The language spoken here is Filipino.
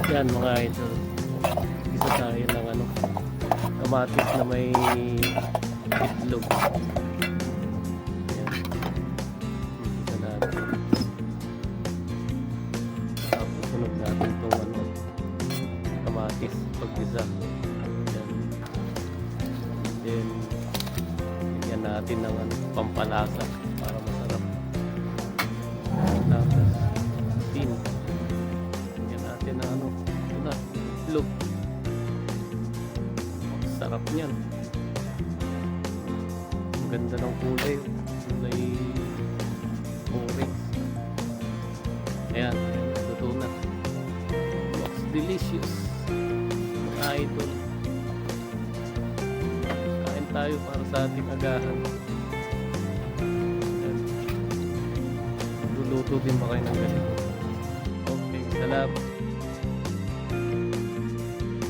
Yan mga idol. Isa tayo ng ano, kamatis na may itlog. Yan. Isa natin. Tapos sunod natin itong ano, kamatis pag-isa. Yan. Then, bigyan natin ng ano, pampalasa para masarap. Tapos, tin. Bigyan natin ng ano, ito na, itlog. Sarap niyan. Ang ganda ng kulay. Kulay orange. Ayan, luto na. Looks delicious. Mga idol. Kain tayo para sa ating agahan. Ayan. Luluto din ba kayo ng ganito? Okay, salamat.